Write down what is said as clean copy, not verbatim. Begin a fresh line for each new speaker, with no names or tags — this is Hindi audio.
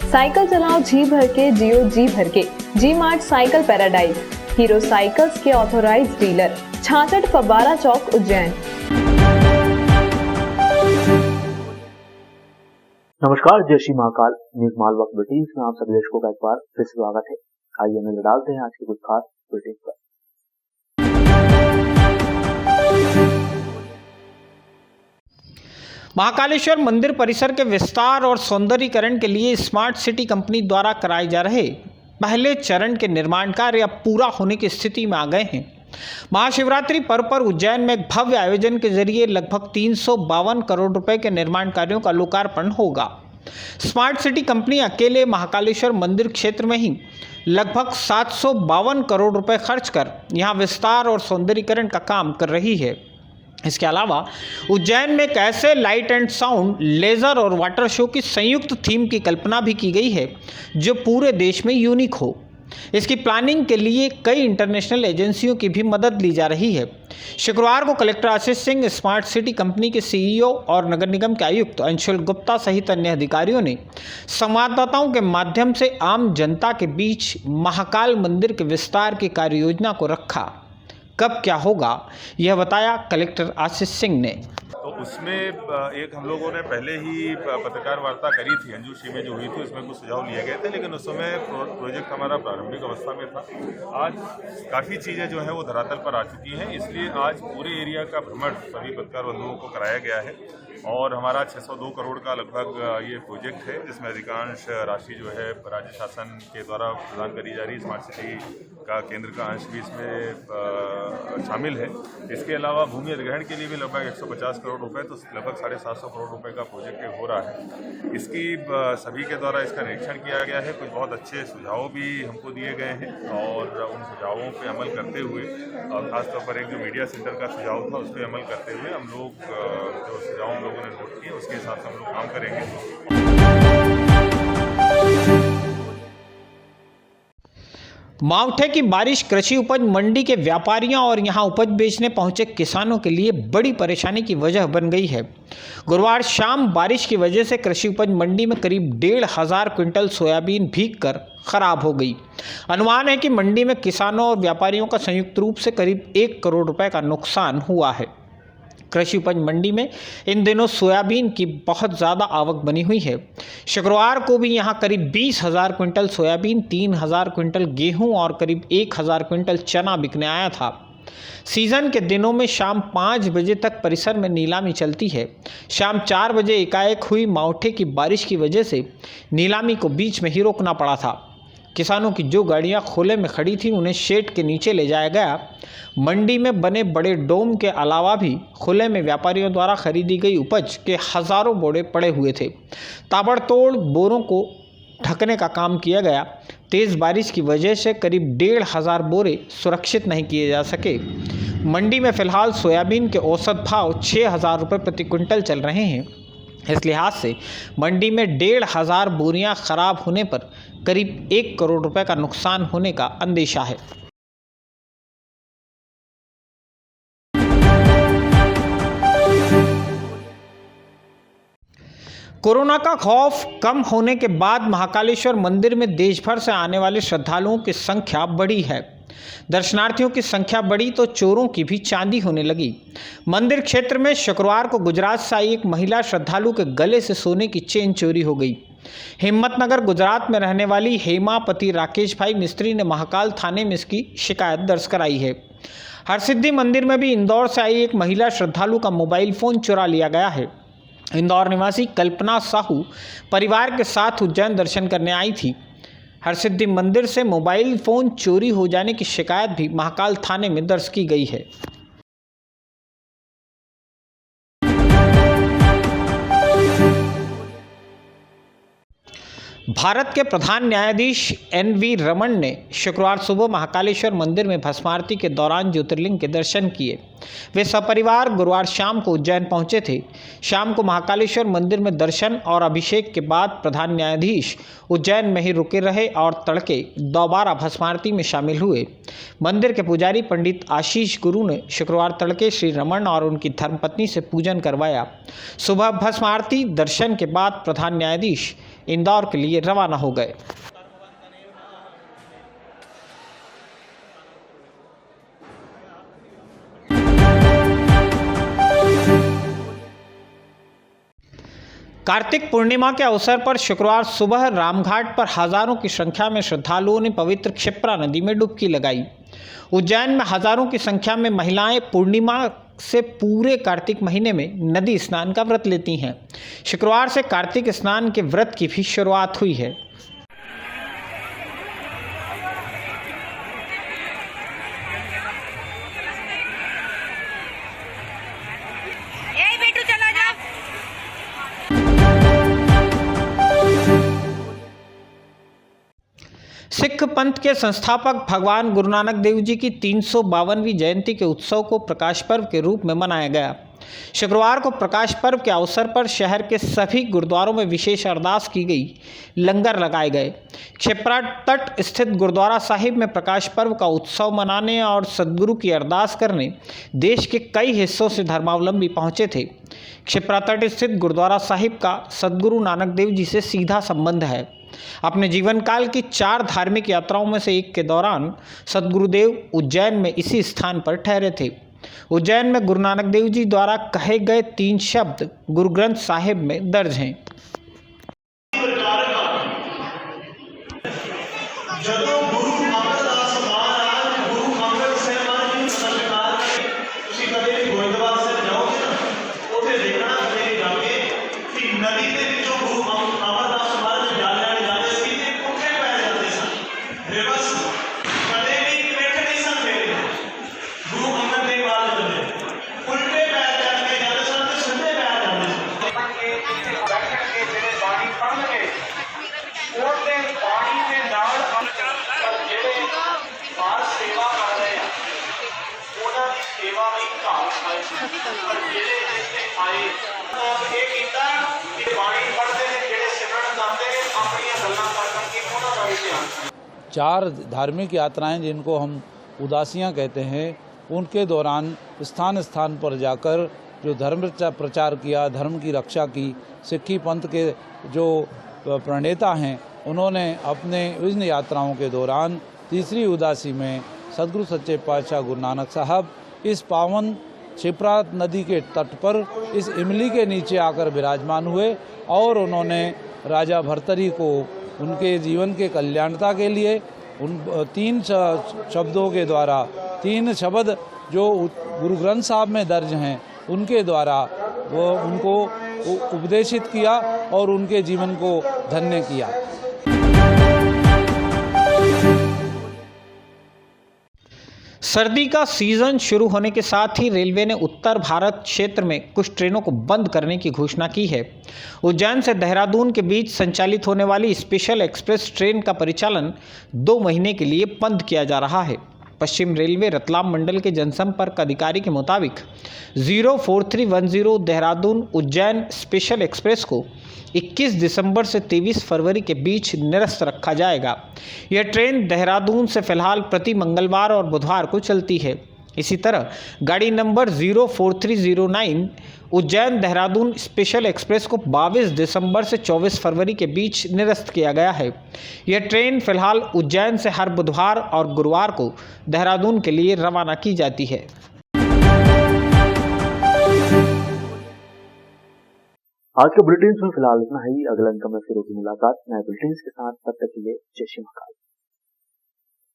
साइकिल चलाओ जी भर के, जियो जी भर के। G mart cycle paradise, Hero cycles के ऑथोराइज डीलर, 66 फव्वारा चौक, उज्जैन।
नमस्कार, जय श्री महाकाल। न्यूज मालवा बुलेटिन में आप सभी दर्शकों का एक बार फिर से स्वागत है। आइए नजर डालते हैं आज के कुछ खास बुलेटिन पर।
महाकालेश्वर मंदिर परिसर के विस्तार और सौंदर्यीकरण के लिए स्मार्ट सिटी कंपनी द्वारा कराए जा रहे पहले चरण के निर्माण कार्य अब पूरा होने की स्थिति में आ गए हैं। महाशिवरात्रि पर्व पर उज्जैन में एक भव्य आयोजन के जरिए लगभग 352 करोड़ रुपए के निर्माण कार्यों का लोकार्पण होगा। स्मार्ट सिटी कंपनी अकेले महाकालेश्वर मंदिर क्षेत्र में ही लगभग 752 करोड़ रुपए खर्च कर यहां विस्तार और सौंदर्यीकरण का काम कर रही है। इसके अलावा उज्जैन में एक ऐसे लाइट एंड साउंड, लेज़र और वाटर शो की संयुक्त थीम की कल्पना भी की गई है जो पूरे देश में यूनिक हो। इसकी प्लानिंग के लिए कई इंटरनेशनल एजेंसियों की भी मदद ली जा रही है। शुक्रवार को collector Ashish Singh, smart city company के सीईओ और नगर निगम के आयुक्त अंशुल गुप्ता सहित अन्य अधिकारियों ने संवाददाताओं के माध्यम से आम जनता के बीच महाकाल मंदिर के विस्तार की कार्य योजना को रखा। कब क्या होगा यह बताया कलेक्टर आशीष सिंह ने।
तो उसमें एक हम लोगों ने पहले ही पत्रकार वार्ता करी थी, अंजू सी में जो हुई थी, उसमें कुछ सुझाव लिए गए थे, लेकिन उस समय प्रोजेक्ट हमारा प्रारंभिक अवस्था में था। आज काफ़ी चीज़ें जो है वो धरातल पर आ चुकी हैं, इसलिए आज पूरे एरिया का भ्रमण सभी पत्रकार बंधुओं को कराया गया है और हमारा 602 करोड़ का लगभग ये प्रोजेक्ट है, जिसमें अधिकांश राशि जो है राज्य शासन के द्वारा प्रदान करी जा रही है। स्मार्ट सिटी का केंद्र का अंश भी इसमें शामिल है। इसके अलावा भूमि अधिग्रहण के लिए भी लगभग 150 करोड़ रुपए, तो लगभग 750 करोड़ रुपए का प्रोजेक्ट हो रहा है। इसकी सभी के द्वारा इसका निरीक्षण किया गया है। कुछ बहुत अच्छे सुझाव भी हमको दिए गए हैं और उन सुझावों पे अमल करते हुए, और खासतौर पर एक जो मीडिया सेंटर का सुझाव था उस पर अमल करते हुए हम लोग जो सुझाव हम लोगों ने नोट किए उसके हिसाब से हम लोग काम करेंगे।
मावठे की बारिश कृषि उपज मंडी के व्यापारियों और यहां उपज बेचने पहुंचे किसानों के लिए बड़ी परेशानी की वजह बन गई है। गुरुवार शाम बारिश की वजह से कृषि उपज मंडी में करीब 1,500 क्विंटल सोयाबीन भीगकर खराब हो गई। अनुमान है कि मंडी में किसानों और व्यापारियों का संयुक्त रूप से करीब 1 करोड़ रुपए का नुकसान हुआ है। कृषि उपज मंडी में इन दिनों सोयाबीन की बहुत ज़्यादा आवक बनी हुई है। शुक्रवार को भी यहां करीब 20,000 क्विंटल सोयाबीन, 3,000 क्विंटल गेहूं और करीब 1,000 क्विंटल चना बिकने आया था। सीजन के दिनों में शाम 5 बजे तक परिसर में नीलामी चलती है। शाम 4 बजे एकाएक हुई मावठे की बारिश की वजह से नीलामी को बीच में ही रोकना पड़ा था। किसानों की जो गाड़ियां खुले में खड़ी थी उन्हें शेड के नीचे ले जाया गया। मंडी में बने बड़े डोम के अलावा भी खुले में व्यापारियों द्वारा खरीदी गई उपज के हज़ारों बोरे पड़े हुए थे। ताबड़तोड़ बोरों को ढकने का काम किया गया। तेज़ बारिश की वजह से करीब 1,500 बोरे सुरक्षित नहीं किए जा सके। मंडी में फ़िलहाल सोयाबीन के औसत भाव 6,000 रुपये प्रति क्विंटल चल रहे हैं। इस लिहाज से मंडी में 1,500 बोरियां खराब होने पर करीब 1 करोड़ रुपए का नुकसान होने का अंदेशा है। कोरोना का खौफ कम होने के बाद महाकालेश्वर मंदिर में देश भर से आने वाले श्रद्धालुओं की संख्या बढ़ी है। दर्शनार्थियों की संख्या बढ़ी तो चोरों की भी चांदी होने लगी। मंदिर क्षेत्र में शुक्रवार को गुजरात से आई एक महिला श्रद्धालु के गले से सोने की चेन चोरी हो गई। हिम्मतनगर गुजरात में रहने वाली हेमा पति राकेश भाई मिस्त्री ने महाकाल थाने में इसकी शिकायत दर्ज कराई है। हरसिद्धि मंदिर में भी इंदौर से आई एक महिला श्रद्धालु का मोबाइल फ़ोन चुरा लिया गया है। इंदौर निवासी कल्पना साहू परिवार के साथ उज्जैन दर्शन करने आई थी। हरसिद्धि मंदिर से मोबाइल फ़ोन चोरी हो जाने की शिकायत भी महाकाल थाने में दर्ज की गई है। भारत के प्रधान न्यायाधीश एन.वी. रमन ने शुक्रवार सुबह महाकालेश्वर मंदिर में भस्म आरती के दौरान ज्योतिर्लिंग के दर्शन किए। वे सपरिवार गुरुवार शाम को उज्जैन पहुंचे थे। शाम को महाकालेश्वर मंदिर में दर्शन और अभिषेक के बाद प्रधान न्यायाधीश उज्जैन में ही रुके रहे और तड़के दोबारा भस्म आरती में शामिल हुए। मंदिर के पुजारी पंडित आशीष गुरु ने शुक्रवार तड़के श्री रमन और उनकी धर्मपत्नी से पूजन करवाया। सुबह भस्म आरती दर्शन के बाद प्रधान न्यायाधीश इंदौर के लिए रवाना हो गए। कार्तिक पूर्णिमा के अवसर पर शुक्रवार सुबह रामघाट पर हजारों की संख्या में श्रद्धालुओं ने पवित्र क्षिप्रा नदी में डुबकी लगाई। उज्जैन में हजारों की संख्या में महिलाएं पूर्णिमा से पूरे कार्तिक महीने में नदी स्नान का व्रत लेती हैं। शुक्रवार से कार्तिक स्नान के व्रत की भी शुरुआत हुई है। सिख पंथ के संस्थापक भगवान गुरु नानक देव जी की 352वीं जयंती के उत्सव को प्रकाश पर्व के रूप में मनाया गया। शुक्रवार को प्रकाश पर्व के अवसर पर शहर के सभी गुरुद्वारों में विशेष अरदास की गई, लंगर लगाए गए। क्षिप्रा तट स्थित गुरुद्वारा साहिब में प्रकाश पर्व का उत्सव मनाने और सदगुरु की अरदास करने देश के कई हिस्सों से धर्मावलंबी पहुंचे थे। क्षिप्रा तट स्थित गुरुद्वारा साहिब का सदगुरु नानक देव जी से सीधा संबंध है। अपने जीवन काल की 4 धार्मिक यात्राओं में से एक के दौरान सदगुरुदेव उज्जैन में इसी स्थान पर ठहरे थे। उज्जैन में गुरु नानक देव जी द्वारा कहे गए 3 शब्द गुरु ग्रंथ साहिब में दर्ज हैं।
चार धार्मिक यात्राएं जिनको हम उदासियां कहते हैं, उनके दौरान स्थान स्थान पर जाकर जो धर्म प्रचार किया, धर्म की रक्षा की, सिक्खी पंथ के जो प्रणेता हैं उन्होंने अपने इन यात्राओं के दौरान तीसरी उदासी में सदगुरु सच्चे पातशाह गुरु नानक साहब इस पावन क्षिप्रा नदी के तट पर इस इमली के नीचे आकर विराजमान हुए और उन्होंने राजा भर्तरी को उनके जीवन के कल्याणता के लिए उन 3 शब्दों के द्वारा 3 शब्द जो गुरु ग्रंथ साहब में दर्ज हैं उनके द्वारा वो उनको उपदेशित किया और उनके जीवन को धन्य किया।
सर्दी का सीजन शुरू होने के साथ ही रेलवे ने उत्तर भारत क्षेत्र में कुछ ट्रेनों को बंद करने की घोषणा की है। उज्जैन से देहरादून के बीच संचालित होने वाली स्पेशल एक्सप्रेस ट्रेन का परिचालन 2 महीने के लिए बंद किया जा रहा है। पश्चिम रेलवे रतलाम मंडल के जनसंपर्क अधिकारी के मुताबिक 04310 देहरादून उज्जैन स्पेशल एक्सप्रेस को 21 दिसंबर से 23 फरवरी के बीच निरस्त रखा जाएगा। यह ट्रेन देहरादून से फिलहाल प्रति मंगलवार और बुधवार को चलती है। इसी तरह गाड़ी number 04309 Ujjain Dehradun special express को 22 दिसंबर से 24 फरवरी के बीच निरस्त किया गया है। यह ट्रेन फिलहाल उज्जैन से हर बुधवार और गुरुवार को देहरादून के लिए रवाना की जाती है।
आज के बुलेटिन में फिलहाल इतना ही। अगला इनका में फिर होगी मुलाकात नए बुलेटिन के साथ। तब तक के लिए जय श्री महाकाल।